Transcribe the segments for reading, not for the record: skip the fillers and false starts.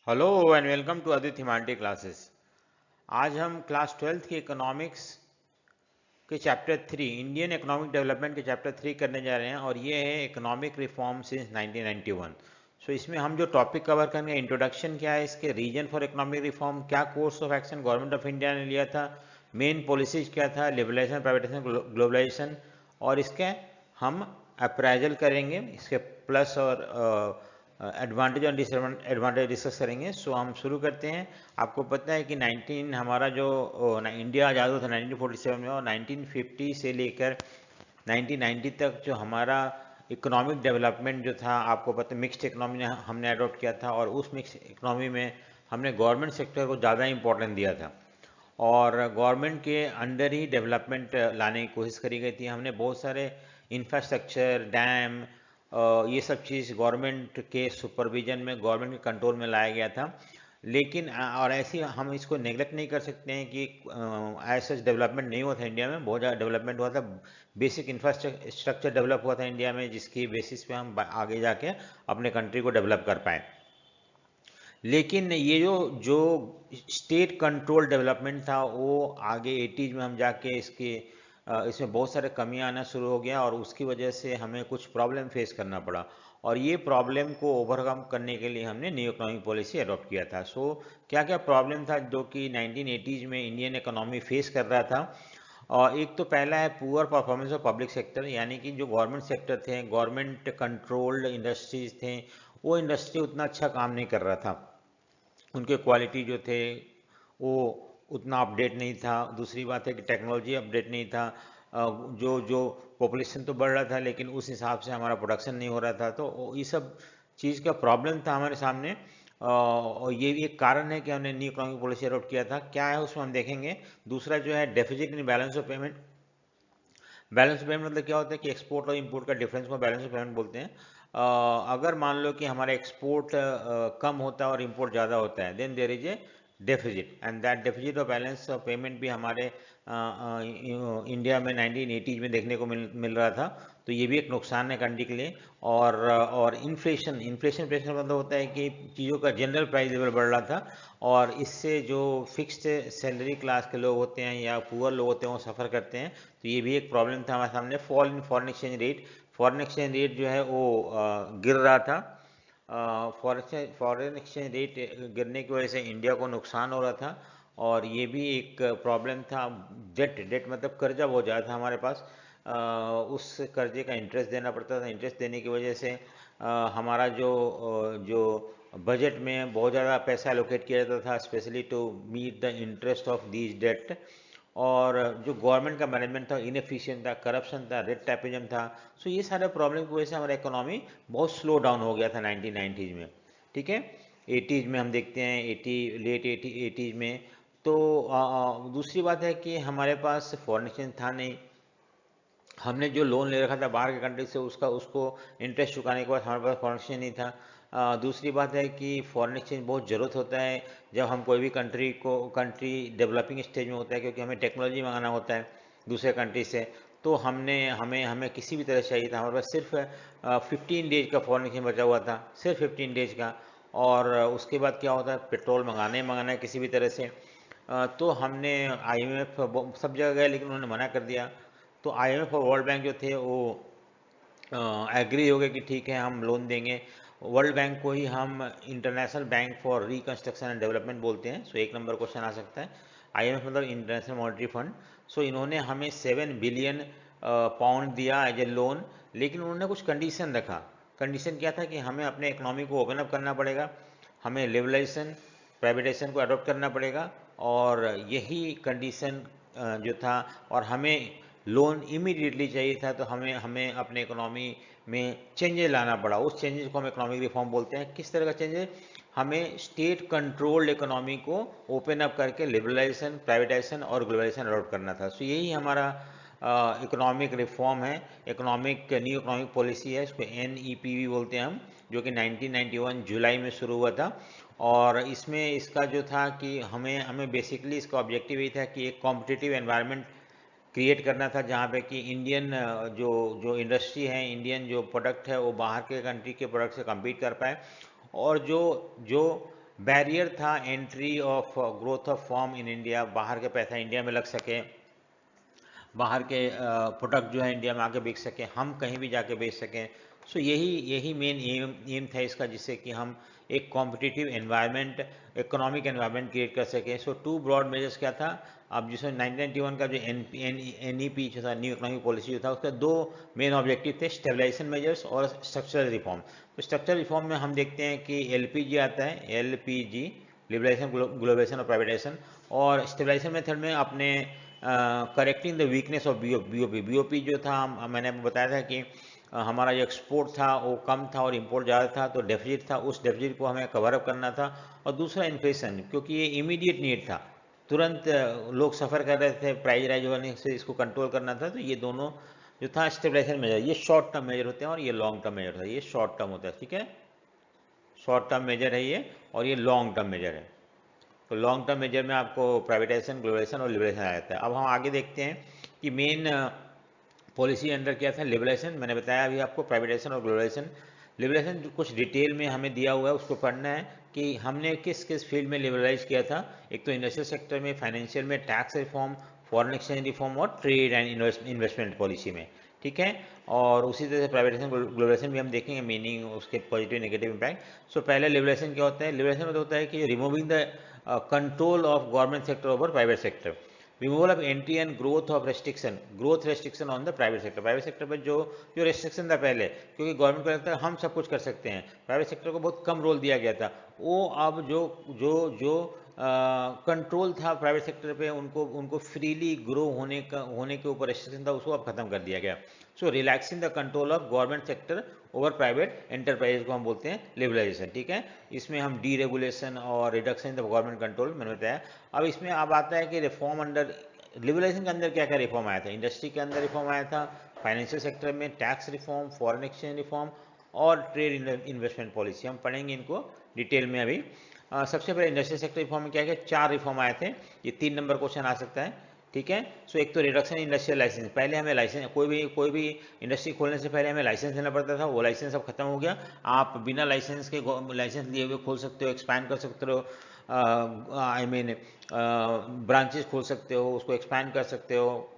Hello and welcome to Aditya हिमांटी classes. आज हम क्लास 12th की इकोनॉमिक्स के चैप्टर 3 इंडियन इकोनॉमिक डेवलपमेंट के चैप्टर 3 करने जा रहे हैं और ये है इकोनॉमिक रिफॉर्म सिंस 1991। इसमें हम जो टॉपिक कवर करेंगे, इंट्रोडक्शन क्या है इसके, रीजन फॉर इकोनॉमिक रिफॉर्म, क्या course of action government of India ने लिया था, मेन पॉलिसीज क्या था, लिबरलाइजेशन, प्राइवेटाइजेशन, ग्लोबलाइजेशन, और इसके हम अप्राइजल करेंगे, इसके प्लस और एडवांटेज और डिसएडवांटेज डिस्कस करेंगे। हम शुरू करते हैं। आपको पता है कि 19 हमारा जो इंडिया आज़ाद हुआ था 1947 में, और 1950 से लेकर 1990 तक जो हमारा इकोनॉमिक डेवलपमेंट जो था, आपको पता है मिक्स्ड इकोनॉमी हमने अडॉप्ट किया था, और उस मिक्स इकोनॉमी में हमने गवर्नमेंट सेक्टर को ज़्यादा इंपॉर्टेंस दिया था और गवर्नमेंट के अंडर ही डेवलपमेंट लाने की कोशिश करी गई थी। हमने बहुत सारे इंफ्रास्ट्रक्चर, डैम, ये सब चीज़ गवर्नमेंट के सुपरविजन में, गवर्नमेंट के कंट्रोल में लाया गया था। लेकिन और ऐसी हम इसको नेगलेक्ट नहीं कर सकते हैं कि ऐसा डेवलपमेंट नहीं हुआ था इंडिया में, बहुत ज़्यादा डेवलपमेंट हुआ था। बेसिक इंफ्रास्ट्रक्चर डेवलप हुआ था इंडिया में, जिसकी बेसिस पे हम आगे जाके अपने कंट्री को डेवलप कर पाए। लेकिन ये जो जो स्टेट कंट्रोल डेवलपमेंट था, वो आगे 80s में हम जाके इसमें बहुत सारे कमियां आना शुरू हो गया, और उसकी वजह से हमें कुछ प्रॉब्लम फेस करना पड़ा। और ये प्रॉब्लम को ओवरकम करने के लिए हमने न्यू इकोनॉमिक पॉलिसी अडॉप्ट किया था। क्या क्या प्रॉब्लम था जो कि 1980s में इंडियन इकोनॉमी फेस कर रहा था। और एक तो पहला है poor performance of public sector, यानी कि जो गवर्नमेंट सेक्टर थे, गवर्नमेंट कंट्रोल्ड इंडस्ट्रीज थे, वो इंडस्ट्री उतना अच्छा काम नहीं कर रहा था। उनके क्वालिटी जो थे वो उतना अपडेट नहीं था। दूसरी बात है कि टेक्नोलॉजी अपडेट नहीं था। जो जो पॉपुलेशन तो बढ़ रहा था, लेकिन उस हिसाब से हमारा प्रोडक्शन नहीं हो रहा था। तो ये सब चीज़ का प्रॉब्लम था हमारे सामने। और ये भी एक कारण है कि हमने न्यू इकोनॉमिक पॉलिसी अडॉप्ट किया था। क्या है उसमें हम देखेंगे। दूसरा जो है deficit in balance of payment. Balance of payment मतलब क्या होता है कि एक्सपोर्ट और इंपोर्ट का डिफरेंस को बैलेंस ऑफ पेमेंट बोलते हैं। अगर मान लो कि हमारा एक्सपोर्ट कम होता है और इंपोर्ट ज़्यादा होता है, then there is a deficit, and that deficit of balance of payment भी हमारे इंडिया में 1980s में देखने को मिल रहा था। तो ये भी एक नुकसान है कंट्री के लिए। और इन्फ्लेशन प्रेशर मतलब होता है कि चीज़ों का जनरल प्राइस लेवल बढ़ रहा था, और इससे जो फिक्स्ड सैलरी क्लास के लोग होते हैं या पुअर लोग होते हैं वो सफ़र करते हैं। तो ये भी एक प्रॉब्लम था हमारे सामने। Fall in foreign exchange rate, foreign exchange rate जो है वो गिर रहा था। फॉरेन एक्सचेंज रेट गिरने की वजह से इंडिया को नुकसान हो रहा था, और ये भी एक प्रॉब्लम था। डेट डेट मतलब कर्जा बहुत ज़्यादा था हमारे पास। उस कर्जे का इंटरेस्ट देना पड़ता था। इंटरेस्ट देने की वजह से हमारा जो बजट में बहुत ज़्यादा पैसा एलोकेट किया जाता था, specially to meet the interest of these debt. और जो गवर्नमेंट का मैनेजमेंट था इनएफिशिएंट था, करप्शन था, रेड टैपिज्म था। ये सारे प्रॉब्लम की वजह से हमारा इकोनॉमी बहुत स्लो डाउन हो गया था 1990s में। ठीक है। 80s में हम देखते हैं, लेट 80s में। तो दूसरी बात है कि हमारे पास फॉरेन एक्सचेंज था नहीं। हमने जो लोन ले रखा था बाहर के कंट्री से, उसको इंटरेस्ट चुकाने के बाद हमारे पास फॉरेन एक्सचेंज नहीं था। दूसरी बात है कि फॉरेन एक्सचेंज बहुत ज़रूरत होता है जब हम कोई भी कंट्री डेवलपिंग स्टेज में होता है, क्योंकि हमें टेक्नोलॉजी मंगाना होता है दूसरे कंट्री से। तो हमने हमें हमें किसी भी तरह से चाहिए था। हमारे पास सिर्फ 15 डेज का फॉरेन एक्सचेंज बचा हुआ था, सिर्फ 15 डेज का। और उसके बाद क्या होता है, पेट्रोल मंगाना है किसी भी तरह से। तो हमने IMF सब जगह गए, लेकिन उन्होंने मना कर दिया। तो IMF और वर्ल्ड बैंक जो थे वो एग्री हो गए कि ठीक है हम लोन देंगे। वर्ल्ड बैंक को ही हम international bank for reconstruction and development बोलते हैं। एक नंबर क्वेश्चन आ सकता है। IMF मतलब इंटरनेशनल मॉनेटरी फंड। इन्होंने हमें 7 बिलियन पाउंड दिया एज ए लोन, लेकिन उन्होंने कुछ कंडीशन रखा। कंडीशन क्या था कि हमें अपने इकोनॉमी को ओपन अप करना पड़ेगा, हमें लिबरलाइजेशन, प्राइवेटाइजेशन को अडॉप्ट करना पड़ेगा, और यही कंडीशन जो था। और हमें लोन इमीडिएटली चाहिए था, तो हमें हमें अपने इकोनॉमी में चेंजेस लाना पड़ा। उस चेंजेस को हम इकोनॉमिक रिफॉर्म बोलते हैं। किस तरह का चेंजेस? हमें स्टेट कंट्रोल्ड इकोनॉमी को ओपन अप करके लिबरलाइजेशन, प्राइवेटाइजेशन और ग्लोबलाइजेशन अडॉप्ट करना था। यही हमारा इकोनॉमिक रिफॉर्म है, न्यू इकोनॉमिक पॉलिसी है। इसको NEP बोलते हैं हम, जो कि 1991 जुलाई में शुरू हुआ था। और इसमें इसका जो था कि हमें हमें बेसिकली इसका ऑब्जेक्टिव यही था कि एक कॉम्पिटिटिव एनवायरनमेंट क्रिएट करना था, जहाँ पे कि इंडियन जो जो इंडस्ट्री है, इंडियन जो प्रोडक्ट है, वो बाहर के कंट्री के प्रोडक्ट से compete कर पाए। और जो जो बैरियर था entry of growth of form in India, बाहर के पैसा इंडिया में लग सके, बाहर के प्रोडक्ट जो है इंडिया में आके बेच सकें, हम कहीं भी जाके बेच सकें। सो यही मेन एम था इसका, जिससे कि हम एक competitive environment, economic environment create कर सकें। सो टू ब्रॉड मेजर्स क्या था, अब जिसमें 1991 का जो NEP जो था, न्यू इकोनॉमिक पॉलिसी जो था, उसका दो मेन ऑब्जेक्टिव थे, स्टेबलाइजेशन मेजर्स और स्ट्रक्चरल रिफॉर्म। तो स्ट्रक्चरल रिफॉर्म में हम देखते हैं कि LPG आता है, LPG लिबरलाइजेशन, ग्लोबलाइजेशन और प्राइवेटाइजेशन। और स्टेबलाइजेशन मेथड में अपने correcting the weakness of BOP जो था, मैंने आपको बताया था कि हमारा जो एक्सपोर्ट था वो कम था और इंपोर्ट ज़्यादा था, तो डेफिसिट था, उस डेफिसिट को हमें कवर अप करना था। और दूसरा इन्फ्लेशन, क्योंकि ये इमीडिएट नीड था, तुरंत लोग सफ़र कर रहे थे प्राइस राइज होने से, इसको कंट्रोल करना था। तो ये दोनों जो था स्टेबलाइजेशन मेजर, ये शॉर्ट टर्म मेजर होते हैं और ये लॉन्ग टर्म मेजर होता है। ये शॉर्ट टर्म होता है, ठीक है, शॉर्ट टर्म मेजर है ये, और ये लॉन्ग टर्म मेजर है। तो लॉन्ग टर्म मेजर में आपको प्राइवेटाइजेशन, ग्लोबलाइजेशन और लिबरलाइजेशन आ जाता है। अब हम आगे देखते हैं कि मेन पॉलिसी अंडर क्या था, लिबरलाइजेशन। मैंने बताया अभी आपको प्राइवेटाइजेशन और ग्लोबलाइजेशन। लिबरलाइजेशन जो कुछ डिटेल में हमें दिया हुआ है, उसको पढ़ना है कि हमने किस किस फील्ड में लिबरलाइज किया था। एक तो इंडस्ट्रियल सेक्टर में, फाइनेंशियल में, tax reform, foreign exchange reform और ट्रेड एंड इन्वेस्टमेंट पॉलिसी में, ठीक है। और उसी तरह से प्राइवेटाइजेशन, ग्लोबलाइजेशन भी हम देखेंगे, मीनिंग, उसके पॉजिटिव नेगेटिव इम्पैक्ट। सो पहले लिबरलाइजेशन क्या होता है, लिबरलाइजेशन में होता है कि removing the control of government sector over private sector, removal of entry and growth of restriction, growth restriction on the private sector. Private sector पर जो जो रेस्ट्रिक्शन था पहले, क्योंकि गवर्नमेंट को लगता है हम सब कुछ कर सकते हैं, प्राइवेट सेक्टर को बहुत कम रोल दिया गया था, वो अब जो जो जो कंट्रोल था प्राइवेट सेक्टर पे, उनको उनको फ्रीली ग्रो होने के ऊपर रेस्ट्रिक्शन था, उसको अब खत्म कर दिया गया। So relaxing the control of government sector over private enterprise को हम बोलते हैं लिबरलाइजेशन, ठीक है। इसमें हम डीरेगुलेशन और reduction in the government control मैंने बताया। अब इसमें अब आता है कि रिफॉर्म अंडर लिबरलाइजेशन के अंदर क्या क्या रिफॉर्म आया था। इंडस्ट्री के अंदर रिफॉर्म आया था, फाइनेंशियल सेक्टर में tax reform, foreign exchange reform और ट्रेड इन्वेस्टमेंट पॉलिसी। हम पढ़ेंगे इनको डिटेल में अभी। सबसे पहले इंडस्ट्रियल सेक्टर रिफॉर्म में क्या क्या 4 रिफॉर्म आए थे, ये 3 नंबर क्वेश्चन आ सकता है, ठीक है। सो एक तो रिडक्शन इंडस्ट्रियल लाइसेंस, पहले हमें लाइसेंस, कोई भी इंडस्ट्री खोलने से पहले हमें लाइसेंस लेना पड़ता था, वो लाइसेंस अब खत्म हो गया। आप बिना लाइसेंस के, लाइसेंस लिए हुए खोल सकते हो, एक्सपैंड कर सकते हो, आई मीन ब्रांचेस खोल सकते हो, उसको एक्सपैंड कर सकते हो।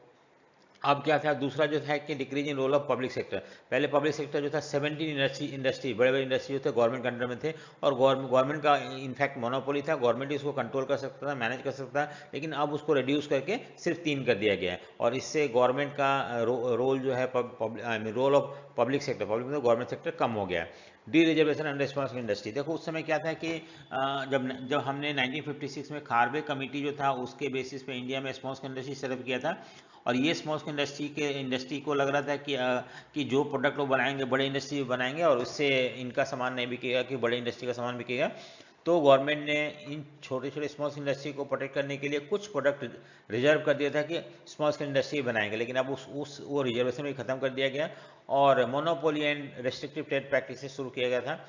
अब क्या था, दूसरा जो था कि decrease in role of public sector. पहले पब्लिक सेक्टर जो था 17 इंडस्ट्री बड़े बड़े इंडस्ट्री जो थे गवर्नमेंट के अंडर में थे, और गवर्नमेंट का इनफैक्ट मोनोपोली था, गवर्नमेंट ही उसको कंट्रोल कर सकता था, मैनेज कर सकता था। लेकिन अब उसको रिड्यूस करके सिर्फ 3 कर दिया गया है, और इससे गवर्नमेंट का रोल जो है, role of public sector, government sector कम हो गया है। Dereservation under small industry, देखो उस समय क्या था कि जब हमने 1956 में खारवे कमेटी जो था, उसके बेसिस पे इंडिया में स्मॉल इंडस्ट्री सेटअप किया था। और ये स्मॉल इंडस्ट्री को लग रहा था कि जो प्रोडक्ट वो बनाएंगे बड़े इंडस्ट्री बनाएंगे, और उससे इनका सामान नहीं बिकेगा, कि बड़े इंडस्ट्री का सामान बिकेगा। तो गवर्नमेंट ने इन छोटे छोटे स्मॉल इंडस्ट्री को प्रोटेक्ट करने के लिए कुछ प्रोडक्ट रिजर्व कर दिया था कि स्मॉल इंडस्ट्री बनाएंगे। लेकिन अब वो रिजर्वेशन भी खत्म कर दिया गया, और monopoly and restrictive trade practices शुरू किया गया था।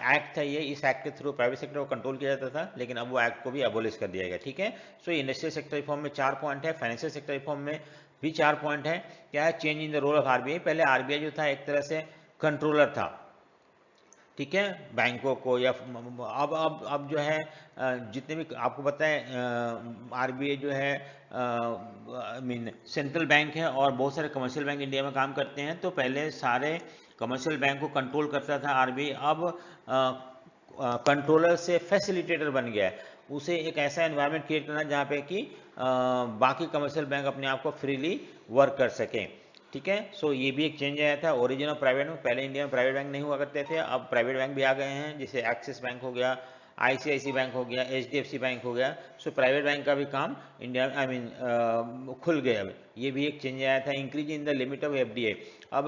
एक्ट था ये, इस एक्ट के थ्रू प्राइवेट सेक्टर को कंट्रोल किया जाता था, लेकिन अब वो एक्ट को भी अबोलिश कर दिया गया, ठीक है। सो इंडस्ट्रियल सेक्टर रिफॉर्म में 4 पॉइंट है, फाइनेंशियल सेक्टर रिफॉर्म में भी 4 पॉइंट है। क्या है, change in the role of RBI. पहले आरबीआई जो था एक तरह से कंट्रोलर था, ठीक है, बैंकों को, या अब जो है जितने भी आपको पता है आरबीआई जो है आई मीन सेंट्रल बैंक है, और बहुत सारे कमर्शियल बैंक इंडिया में काम करते हैं। तो पहले सारे कमर्शियल बैंक को कंट्रोल करता था आरबीआई, अब कंट्रोलर से फैसिलिटेटर बन गया है। उसे एक ऐसा एनवायरनमेंट क्रिएट करना जहाँ पे कि बाकी कमर्शियल बैंक अपने आप को फ्रीली वर्क कर सकें, ठीक है। सो ये भी एक चेंज आया था। ओरिजिन ऑफ प्राइवेट में, पहले इंडिया में प्राइवेट बैंक नहीं हुआ करते थे, अब प्राइवेट बैंक भी आ गए हैं, जैसे एक्सिस बैंक हो गया, आईसीआईसी बैंक हो गया, एचडीएफसी बैंक हो गया। सो प्राइवेट बैंक का भी काम इंडिया आई मीन खुल गया। अब ये भी एक चेंज आया था। Increase in the limit of FDI, अब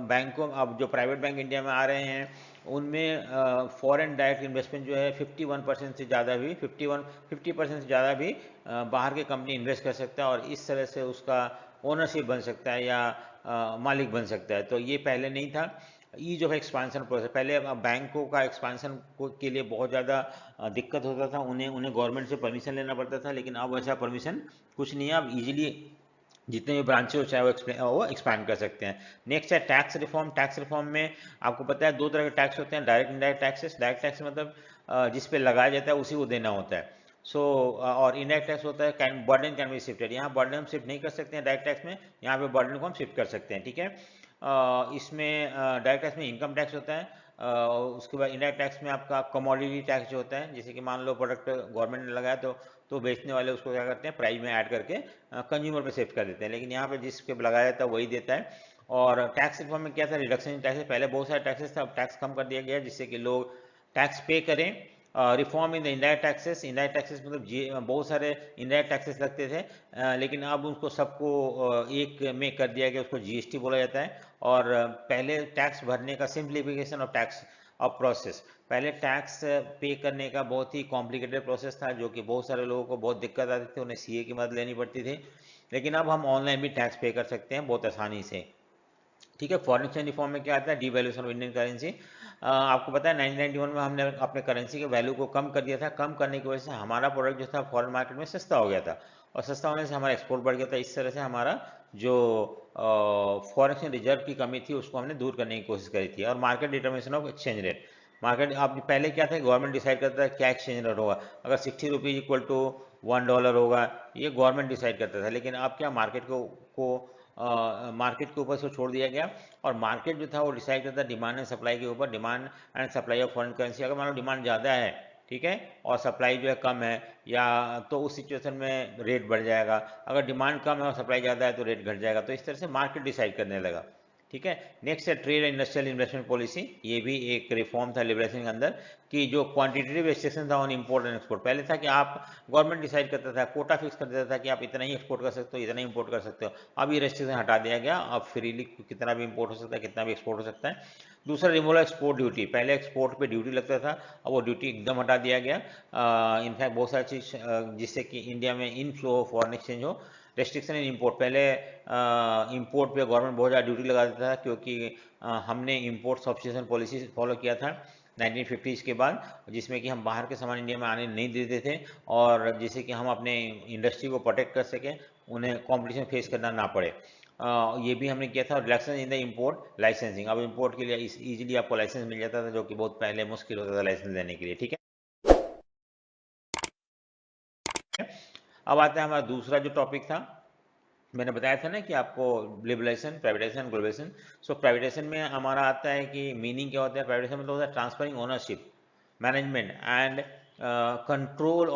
बैंकों, अब जो प्राइवेट बैंक इंडिया में आ रहे हैं उनमें फॉरेन डायरेक्ट इन्वेस्टमेंट जो है 51% से ज़्यादा भी 50% से ज़्यादा भी बाहर के कंपनी इन्वेस्ट कर सकता है, और इस तरह से उसका ओनरशिप बन सकता है या मालिक बन सकता है। तो ये पहले नहीं था। ईज ऑफ एक्सपांसन प्रोसेस, पहले बैंकों का एक्सपांसन के लिए बहुत ज़्यादा दिक्कत होता था, उन्हें गवर्नमेंट से परमिशन लेना पड़ता था। लेकिन अब ऐसा परमिशन कुछ नहीं है, अब इजीली जितने भी ब्रांचेस हो चाहे वो एक्सपैंड कर सकते हैं। नेक्स्ट है टैक्स रिफॉर्म। टैक्स रिफॉर्म में आपको पता है 2 तरह के टैक्स होते हैं, direct indirect taxes. Direct tax मतलब जिस पे लगाया जाता है उसी को देना होता है। सो और इनडायरेक्ट टैक्स होता है बर्डन कैन बी शिफ्टेड। यहाँ बर्डन हम शिफ्ट नहीं कर सकते हैं डायरेक्ट टैक्स में, यहाँ पे बर्डन को हम शिफ्ट कर सकते हैं, ठीक है। इसमें डायरेक्ट टैक्स में इनकम टैक्स होता है, उसके बाद इनडायरेक्ट टैक्स में आपका कमोडिटी टैक्स जो होता है, जैसे कि मान लो प्रोडक्ट गवर्नमेंट ने लगाया तो बेचने वाले उसको क्या करते हैं प्राइस में ऐड करके कंज्यूमर पे शिफ्ट कर देते हैं, लेकिन यहाँ पे जिस पे लगाया जाता है वही देता है। और टैक्स रिफॉर्म में क्या था, रिडक्शन इन टैक्सेस, पहले बहुत सारे टैक्सेस था, अब टैक्स कम कर दिया गया जिससे कि लोग टैक्स पे करें। Reform in the indirect taxes, indirect taxes मतलब बहुत सारे इनडायरेक्ट टैक्सेस लगते थे, लेकिन अब उनको सबको एक में कर दिया गया, उसको जीएसटी बोला जाता है। और पहले टैक्स भरने का simplification of tax of process, पहले टैक्स पे करने का बहुत ही कॉम्प्लिकेटेड प्रोसेस था जो कि बहुत सारे लोगों को बहुत दिक्कत आती थी, उन्हें सीए की मदद लेनी पड़ती थी, लेकिन अब हम ऑनलाइन भी टैक्स पे कर सकते हैं बहुत आसानी से, ठीक है। फॉरेन एक्सचेंज रिफॉर्म में क्या आता है, डिवैल्यूएशन ऑफ इंडियन करेंसी। आपको पता है 1991 में हमने अपने करेंसी के वैल्यू को कम कर दिया था, कम करने की वजह से हमारा प्रोडक्ट जो था फॉरेन मार्केट में सस्ता हो गया था, और सस्ता होने से हमारा एक्सपोर्ट बढ़ गया था। इस तरह से हमारा जो फॉरेन एक्सचेंज रिजर्व की कमी थी उसको हमने दूर करने की कोशिश करी थी। और market determination of exchange rate, market आप पहले क्या था, गवर्नमेंट डिसाइड करता था क्या एक्सचेंज रेट होगा, अगर 60 रुपीज इक्वल टू $1 होगा, ये गवर्नमेंट डिसाइड करता था। लेकिन अब क्या, मार्केट के ऊपर से छोड़ दिया गया, और मार्केट जो था वो डिसाइड करता है डिमांड एंड सप्लाई के ऊपर, demand and supply of foreign currency. अगर मान लो डिमांड ज़्यादा है, ठीक है, और सप्लाई जो है कम है, या तो उस सिचुएशन में रेट बढ़ जाएगा, अगर डिमांड कम है और सप्लाई ज़्यादा है तो रेट घट जाएगा। तो इस तरह से मार्केट डिसाइड करने लगा, ठीक है। नेक्स्ट है trade and industrial investment policy, ये भी एक रिफॉर्म था लिबरेशन के अंदर, कि जो क्वांटिटेटिव रेस्ट्रिक्शन था ऑन इंपोर्ट एंड एक्सपोर्ट, पहले था कि आप गवर्नमेंट डिसाइड करता था, कोटा फिक्स कर देता था कि आप इतना ही एक्सपोर्ट कर सकते हो, इतना ही इंपोर्ट कर सकते हो। अब ये रेस्ट्रिक्शन हटा दिया गया, अब फ्रीली कितना भी इंपोर्ट हो सकता है, कितना भी एक्सपोर्ट हो सकता है। दूसरा रिमूवल एक्सपोर्ट ड्यूटी, पहले एक्सपोर्ट पे ड्यूटी लगता था, अब वो ड्यूटी एकदम हटा दिया गया। इनफैक्ट बहुत सारी चीज़ जिससे कि इंडिया में इनफ्लो हो, फॉरेन एक्सचेंज हो। रेस्ट्रिक्शन इन इंपोर्ट, पहले इंपोर्ट पे गवर्नमेंट बहुत ज़्यादा ड्यूटी लगा देता था, क्योंकि हमने इंपोर्ट सब्सिडेशन पॉलिसी फॉलो किया था 1950s के बाद, जिसमें कि हम बाहर के सामान इंडिया में आने नहीं देते थे, और जिससे कि हम अपने इंडस्ट्री को प्रोटेक्ट कर सकें, उन्हें कंपटीशन फेस करना ना पड़े। ये भी हमने किया था। Relaxation in the import licensing, अब इंपोर्ट के लिए इजीली आपको लाइसेंस मिल जाता था, जो कि बहुत पहले मुश्किल होता था लाइसेंस देने के लिए, ठीक है। अब आता है हमारा दूसरा जो टॉपिक था, मैंने बताया था ना कि आपको लिबरलाइजेशन, प्राइवेटाइजेशन, ग्लोबलाइजेशन। सो प्राइवेटाइजेशन में हमारा आता है कि मीनिंग क्या होता है, प्राइवेटाइजेशन मतलब होता है transferring ownership, management and control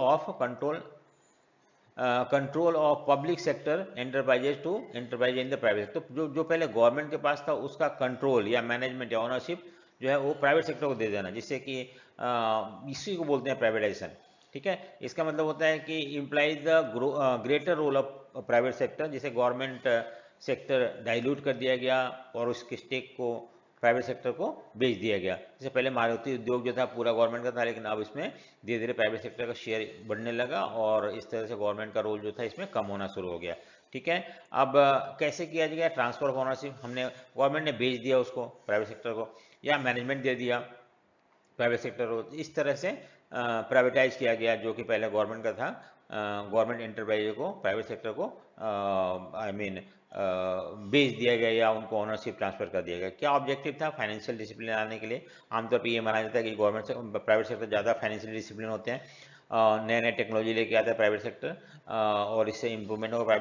of public sector enterprises to enterprise in the private. तो जो पहले गवर्नमेंट के पास था उसका कंट्रोल या मैनेजमेंट या ओनरशिप जो है वो प्राइवेट सेक्टर को दे देना, जिससे कि इसी को बोलते हैं प्राइवेटाइजेशन, ठीक है। इसका मतलब होता है कि implies the greater role of private sector, जिसे गवर्नमेंट सेक्टर डाइल्यूट कर दिया गया और उसके स्टेक को प्राइवेट सेक्टर को बेच दिया गया। जैसे पहले मारुति उद्योग जो था पूरा गवर्नमेंट का था, लेकिन अब इसमें धीरे धीरे प्राइवेट सेक्टर का शेयर बढ़ने लगा, और इस तरह से गवर्नमेंट का रोल जो था इसमें कम होना शुरू हो गया, ठीक है। अब कैसे किया जाएगा ट्रांसफर ऑफ ओनरशिप, हमने गवर्नमेंट ने बेच दिया उसको प्राइवेट सेक्टर को, या मैनेजमेंट दे दिया प्राइवेट सेक्टर को, इस तरह से प्राइवेटाइज किया गया जो कि पहले गवर्नमेंट का था। गवर्नमेंट एंटरप्राइज को प्राइवेट सेक्टर को बेच दिया गया, या उनको ओनरशिप ट्रांसफर कर दिया गया। क्या ऑब्जेक्टिव था, फाइनेंशियल डिसिप्लिन लाने के लिए। आमतौर पर ये माना जाता है कि गवर्नमेंट से प्राइवेट सेक्टर ज़्यादा फाइनेंशियल डिसिप्लिन होते हैं, नए नए टेक्नोलॉजी लेके आता है प्राइवेट सेक्टर, और इससे इंप्रूवमेंट होगा।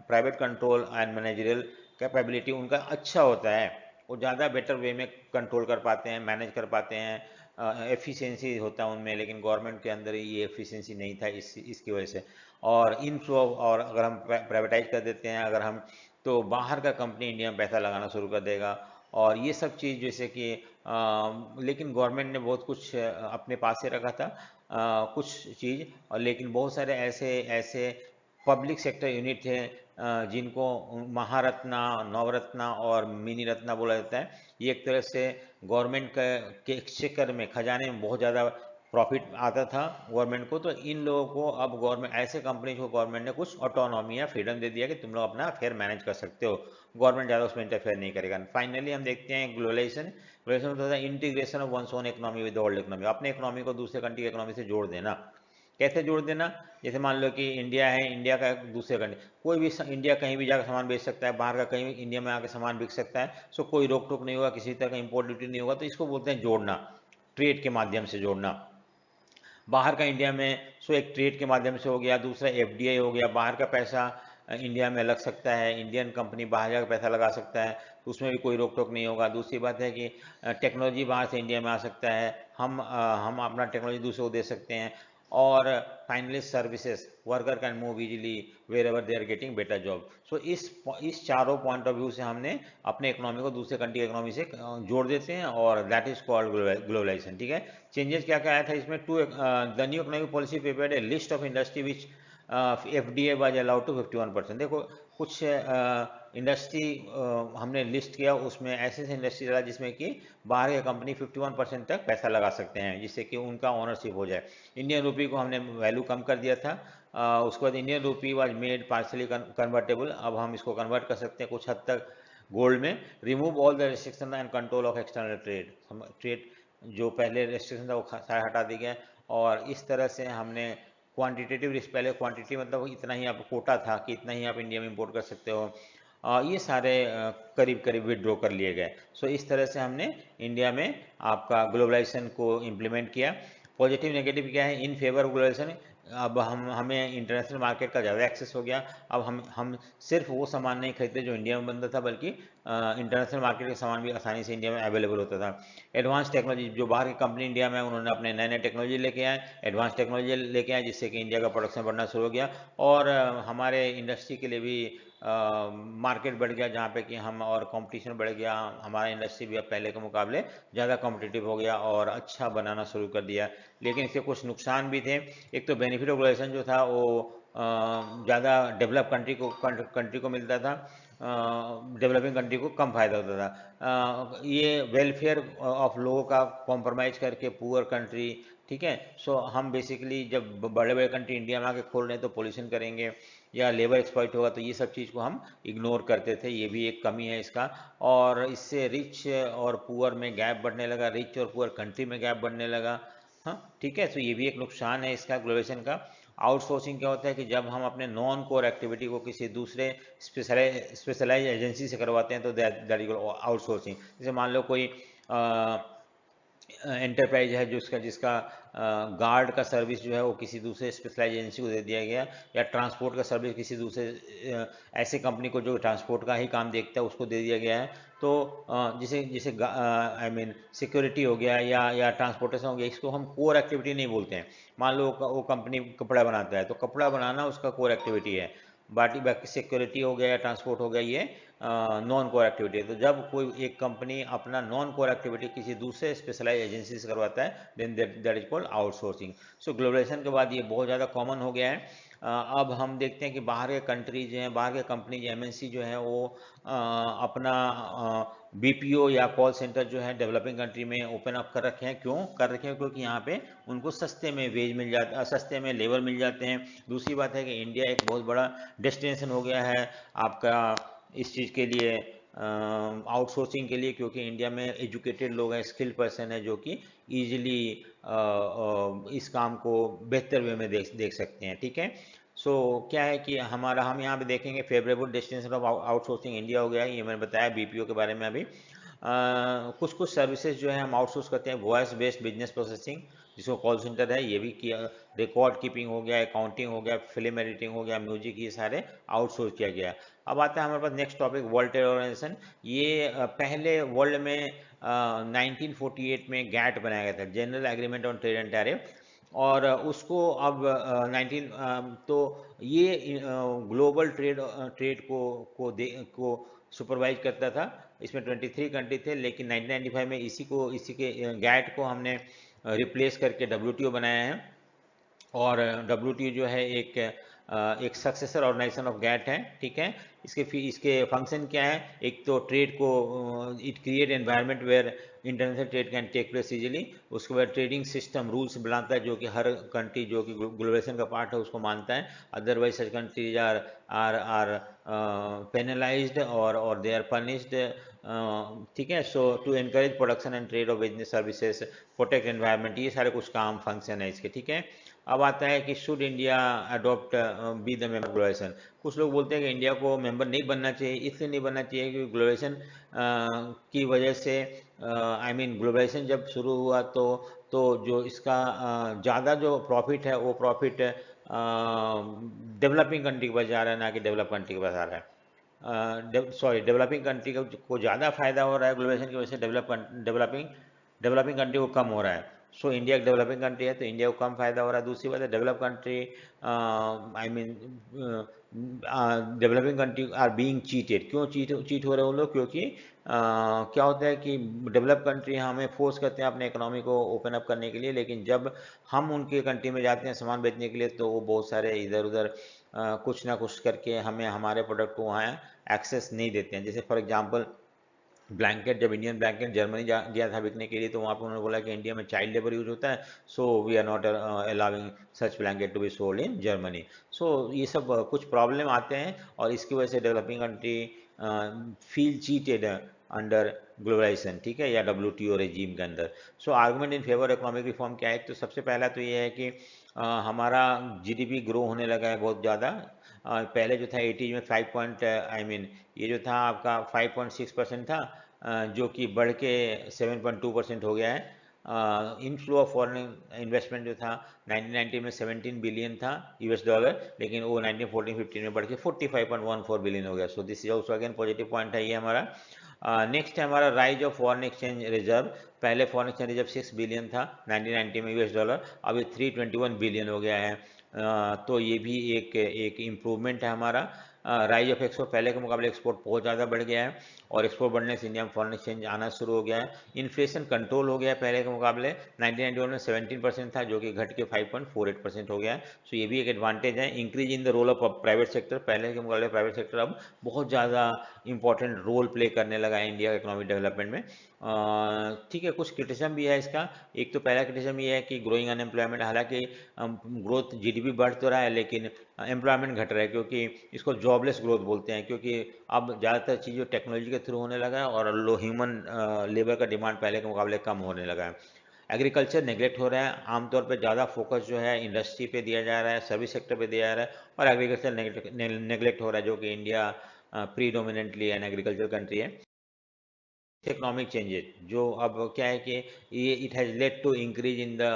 Private control and managerial capability उनका अच्छा होता है, वो ज़्यादा बेटर वे में कंट्रोल कर पाते हैं, मैनेज कर पाते हैं, एफिशिएंसी होता है उनमें, लेकिन गवर्नमेंट के अंदर ये एफिशिएंसी नहीं था इसकी वजह से। और इनफ्लो, और अगर हम प्राइवेटाइज कर देते हैं अगर हम, तो बाहर का कंपनी इंडिया में पैसा लगाना शुरू कर देगा, और ये सब चीज़ जैसे कि लेकिन गवर्नमेंट ने बहुत कुछ अपने पास से रखा था, कुछ चीज़, और लेकिन बहुत सारे ऐसे ऐसे पब्लिक सेक्टर यूनिट थे जिनको महारत्ना, नवरत्ना और मिनी रत्ना बोला जाता है। ये एक तरह से गवर्नमेंट के एक्सचेकर में, खजाने में बहुत ज़्यादा प्रॉफिट आता था गवर्नमेंट को। तो इन लोगों को अब गवर्नमेंट, ऐसे कंपनीज को गवर्नमेंट ने कुछ ऑटोनॉमी या फ्रीडम दे दिया कि तुम लोग अपना अफेयर मैनेज कर सकते हो, गवर्नमेंट ज़्यादा उसमें इंटरफेयर नहीं करेगा। फाइनली हम देखते हैं ग्लोबलाइजेशन। ग्लोबलाइजेशन मतलब integration of one's own economy with world economy, अपने इकोनॉमी को दूसरे कंट्री की इकोनॉमी से जोड़ देना। कैसे जोड़ देना, जैसे मान लो कि इंडिया है, इंडिया का दूसरे कंट्री, कोई भी इंडिया कहीं भी जाकर सामान बेच सकता है, बाहर का कहीं भी इंडिया में आकर सामान बिक सकता है, सो कोई रोक टोक नहीं होगा, किसी तरह का इंपोर्ट ड्यूटी नहीं होगा। तो इसको बोलते हैं जोड़ना, ट्रेड के माध्यम से जोड़ना। बाहर का इंडिया में सो एक ट्रेड के माध्यम से हो गया, दूसरा एफडीआई हो गया, बाहर का पैसा इंडिया में लग सकता है, इंडियन कंपनी बाहर जाकर पैसा लगा सकता है तो उसमें भी कोई रोक टोक नहीं होगा। दूसरी बात है कि टेक्नोलॉजी बाहर से इंडिया में आ सकता है, हम अपना टेक्नोलॉजी दूसरे को दे सकते हैं। और finally services, worker can move easily wherever they are getting better job. So इस चारों पॉइंट ऑफ व्यू से हमने अपने इकोनॉमी को दूसरे कंट्री की इकोनॉमी से जोड़ देते हैं और दैट इज कॉल्ड ग्लोबलाइजेशन। ठीक है, चेंजेस क्या क्या आया था इसमें? The new economic policy prepared a list of industry which FDA was allowed to 51%। देखो कुछ इंडस्ट्री हमने लिस्ट किया, उसमें ऐसे ऐसे इंडस्ट्री रहा जिसमें कि बाहर के कंपनी 51% तक पैसा लगा सकते हैं जिससे कि उनका ओनरशिप हो जाए। इंडियन रुपी को हमने वैल्यू कम कर दिया था। उसके बाद Indian rupee was made partially convertible, अब हम इसको कन्वर्ट कर सकते हैं कुछ हद तक गोल्ड में। Remove all the restriction and control of external trade, trade जो पहले रेस्ट्रिक्शन था वो सारा हटा दिया गया। और इस तरह से हमने क्वांटिटेटिव रिस्क, पहले क्वांटिटी मतलब इतना ही आप कोटा था कि इतना ही आप इंडिया में इंपोर्ट कर सकते हो, ये सारे करीब करीब विड्रॉ कर लिए गए। सो इस तरह से हमने इंडिया में आपका ग्लोबलाइजेशन को इम्प्लीमेंट किया। पॉजिटिव नेगेटिव क्या है इन फेवर ऑफ ग्लोबलाइजेशन? अब हमें इंटरनेशनल मार्केट का ज़्यादा एक्सेस हो गया। अब हम सिर्फ वो सामान नहीं खरीदते जो इंडिया में बनता था, बल्कि इंटरनेशनल मार्केट के सामान भी आसानी से इंडिया में अवेलेबल होता था। एडवांस टेक्नोलॉजी, जो बाहर की कंपनी इंडिया में उन्होंने अपने नए नए टेक्नोलॉजी लेके आए, एडवांस टेक्नोलॉजी लेके आए जिससे कि इंडिया का प्रोडक्शन बढ़ना शुरू हो गया। और हमारे इंडस्ट्री के लिए भी मार्केट बढ़ गया जहाँ पे कि हम, और कंपटीशन बढ़ गया, हमारा इंडस्ट्री भी अब पहले के मुकाबले ज़्यादा कॉम्पिटिटिव हो गया और अच्छा बनाना शुरू कर दिया। लेकिन इसके कुछ नुकसान भी थे। एक तो बेनिफिट ऑफ ग्लोबलाइजेशन जो था वो ज़्यादा डेवलप कंट्री को मिलता था, डेवलपिंग कंट्री को कम फायदा होता था। ये वेलफेयर ऑफ लोगों का कॉम्प्रोमाइज़ करके पुअर कंट्री, ठीक है। सो हम बेसिकली जब बड़े बड़े कंट्री इंडिया में आके खोल रहे हैं तो पोल्यूशन करेंगे या लेबर एक्सप्लॉइट होगा, तो ये सब चीज़ को हम इग्नोर करते थे, ये भी एक कमी है इसका। और इससे रिच और पुअर में गैप बढ़ने लगा, रिच और पुअर कंट्री में गैप बढ़ने लगा। हाँ ठीक है, तो ये भी एक नुकसान है इसका ग्लोबलाइजेशन का। आउटसोर्सिंग क्या होता है कि जब हम अपने नॉन कोर एक्टिविटी को किसी दूसरे स्पेशलाइज एजेंसी से करवाते हैं तो दैट इज आउटसोर्सिंग। जैसे मान लो कोई एंटरप्राइज है जिसका जिसका गार्ड का सर्विस जो है वो किसी दूसरे स्पेशलाइज एजेंसी को दे दिया गया, या ट्रांसपोर्ट का सर्विस किसी दूसरे ऐसे कंपनी को जो ट्रांसपोर्ट का ही काम देखता है उसको दे दिया गया है। तो जिसे जिसे आई मीन सिक्योरिटी हो गया या ट्रांसपोर्टेशन हो गया, इसको हम कोर एक्टिविटी नहीं बोलते हैं। मान लो वो कंपनी कपड़ा बनाता है तो कपड़ा बनाना उसका कोर एक्टिविटी है, बाकी बाकी सिक्योरिटी हो गया या ट्रांसपोर्ट हो गया ये नॉन कोर एक्टिविटी है। तो जब कोई एक कंपनी अपना नॉन कोर एक्टिविटी किसी दूसरे स्पेशलाइज एजेंसी से करवाता है then that is called outsourcing. So globalisation के बाद ये बहुत ज़्यादा कॉमन हो गया है। अब हम देखते हैं कि बाहर के कंट्रीज हैं, बाहर के कंपनी एमएनसी जो है वो अपना बीपीओ या कॉल सेंटर जो है डेवलपिंग कंट्री में ओपन अप कर रखे हैं। क्यों कर रखे हैं? क्योंकि यहाँ पे उनको सस्ते में वेज मिल जाता, सस्ते में लेबर मिल जाते हैं। दूसरी बात है कि इंडिया एक बहुत बड़ा डेस्टिनेशन हो गया है आपका इस चीज़ के लिए, आउटसोर्सिंग के लिए, क्योंकि इंडिया में एजुकेटेड लोग हैं, स्किल्ड पर्सन है जो कि ईजिली इस काम को बेहतर वे में देख सकते हैं। ठीक है, सो क्या है कि हम यहाँ पे देखेंगे favourable destination of outsourcing India हो गया, ये मैंने बताया बीपीओ के बारे में अभी। कुछ कुछ सर्विसेज जो है हम आउटसोर्स करते हैं, वॉइस बेस्ड बिजनेस प्रोसेसिंग जिसको कॉल सेंटर है, ये भी किया। रिकॉर्ड कीपिंग हो गया, अकाउंटिंग हो गया, फिल्म एडिटिंग हो गया, म्यूजिक, ये सारे आउटसोर्स किया गया। अब आता है हमारे पास next topic, world trade organization. ये पहले वर्ल्ड में 1948 में गैट बनाया गया था, general agreement on trade and tariff. और उसको अब 19 तो ये ग्लोबल ट्रेड को सुपरवाइज करता था। इसमें 23 कंट्री थे, लेकिन 1995 में इसी के गैट को हमने रिप्लेस करके डब्ल्यूटीओ बनाया है। और डब्ल्यूटीओ जो है एक सक्सेसर ऑर्गेनाइजेशन ऑफ गैट है। ठीक है, इसके फंक्शन क्या है? एक तो ट्रेड को it create environment where international trade can take place easily. उसके बाद ट्रेडिंग सिस्टम रूल्स बनाता है जो कि हर कंट्री जो कि ग्लोबलाइजेशन का पार्ट है उसको मानता है, otherwise such countries are penalised और दे आर पनिश्ड। ठीक है, so to encourage production and trade of business services, protect environment, ये सारे कुछ काम फंक्शन है इसके। ठीक है, अब आता है कि should India adopt be the member globalisation. कुछ लोग बोलते हैं कि इंडिया को मेंबर नहीं बनना चाहिए, इसलिए नहीं बनना चाहिए क्योंकि ग्लोबलाइजेशन की वजह से आई मीन ग्लोबलाइजेशन जब शुरू हुआ तो जो इसका ज़्यादा जो प्रॉफिट है वो प्रॉफिट डेवलपिंग कंट्री के पास जा रहा है, ना कि डेवलप कंट्री के पास आ रहा है। सॉरी, डेवलपिंग कंट्री को ज़्यादा फायदा हो रहा है ग्लोबलाइजेशन की वजह से, डेवलपिंग कंट्री को कम हो रहा है। सो इंडिया एक डेवलपिंग कंट्री है तो इंडिया को कम फायदा हो रहा है। दूसरी बात है develop country I mean developing country are being cheated. क्यों चीट हो रहे हैं वो लोग? क्योंकि क्या होता है कि डेवलप कंट्री हमें फोर्स करते हैं अपने इकोनॉमी को ओपन अप करने के लिए, लेकिन जब हम उनके कंट्री में जाते हैं सामान बेचने के लिए तो वो बहुत सारे इधर उधर कुछ ना कुछ करके हमें हमारे प्रोडक्ट को वहाँ एक्सेस नहीं देते हैं। जैसे फॉर एग्जांपल ब्लैंकेट, जब इंडियन ब्लैंकेट जर्मनी गया था बिकने के लिए तो वहाँ पर उन्होंने बोला कि इंडिया में चाइल्ड लेबर यूज होता है, so we are not allowing such blanket to be sold in Germany. So ये सब कुछ प्रॉब्लम आते हैं और इसकी वजह से developing country feel cheated under globalisation, ठीक है, या WTO रेजीम के अंदर। So argument in favour economic reform क्या है? तो सबसे पहला तो ये है कि हमारा GDP ग्रो होने लगा है बहुत ज़्यादा। पहले जो था 80 में 5 पॉइंट आई मीन ये जो था आपका 5.6% था, जो कि बढ़ के 7.2% हो गया है। इनफ्लो ऑफ फॉरेन इन्वेस्टमेंट जो था 1990 में 17 बिलियन था US$, लेकिन वो 1914-15 में बढ़ के 45.14 बिलियन हो गया। So this is also again positive point है ये हमारा। नेक्स्ट है हमारा rise of foreign exchange reserve. पहले फॉरेन एक्सचेंज रिजर्व 6 बिलियन था 1990 में US$, अभी 321 बिलियन हो गया है। तो ये भी एक इम्प्रूवमेंट है हमारा। राइज ऑफ एक्सपोर्ट, पहले के मुकाबले एक्सपोर्ट बहुत ज़्यादा बढ़ गया है और एक्सपोर्ट बढ़ने से इंडिया में फॉरेन एक्सचेंज आना शुरू हो गया है। इन्फ्लेशन कंट्रोल हो गया है पहले के मुकाबले। 1991 में 17% था जो कि घट के 5.48% हो गया है। सो ये भी एक एडवांटेज है। Increase in the role of private sector, पहले के मुकाबले प्राइवेट सेक्टर अब बहुत ज़्यादा इंपॉर्टेंट रोल प्ले करने लगा है इंडिया के इकोनॉमिक डेवलपमेंट में। ठीक है, कुछ क्रिटिसिज्म भी है इसका। एक तो पहला क्रिटिसिज्म ये है कि ग्रोइंग अनएम्प्लॉयमेंट, हालांकि ग्रोथ GDP बढ़ तो रहा है लेकिन एम्प्लॉयमेंट घट रहा है, क्योंकि इसको जॉबलेस ग्रोथ बोलते हैं, क्योंकि अब ज़्यादातर चीज़ें टेक्नोलॉजी के थ्रू होने लगा है और ह्यूमन लेबर का डिमांड पहले के मुकाबले कम होने लगा है। एग्रीकल्चर नेगलेक्ट हो रहा है, आमतौर पे ज़्यादा फोकस जो है इंडस्ट्री पे दिया जा रहा है, सर्विस सेक्टर पे दिया जा रहा है, और एग्रीकल्चर नेगलेक्ट हो रहा है, जो कि India predominantly an agriculture country है। इकोनॉमिक चेंजेस जो अब क्या है कि ये it has led to increase in the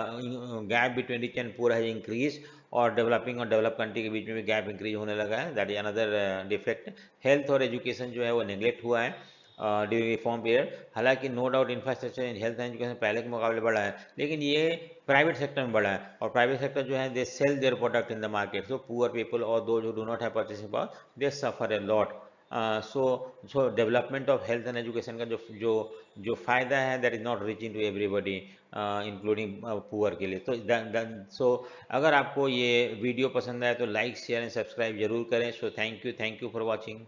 gap between rich and poor has increase, और डेवलपिंग और डेवलप कंट्री के बीच में भी गैप इंक्रीज होने लगा है। That is another defect. Health और एजुकेशन जो है वो नेग्लेक्ट हुआ है ड्यूरिंग रिफॉर्म पीरियड। हालांकि no doubt infrastructure in health and education पहले के मुकाबले बढ़ा है, लेकिन ये प्राइवेट सेक्टर में बढ़ा है, और प्राइवेट सेक्टर जो है they sell their product in the market, so poor people और those who do not have purchasing power they suffer a lot. So development of health and education का जो जो जो फायदा है that is not reaching to everybody including poor के लिए। तो सो अगर आपको ये वीडियो पसंद आए तो लाइक शेयर एंड सब्सक्राइब जरूर करें। So thank you for watching.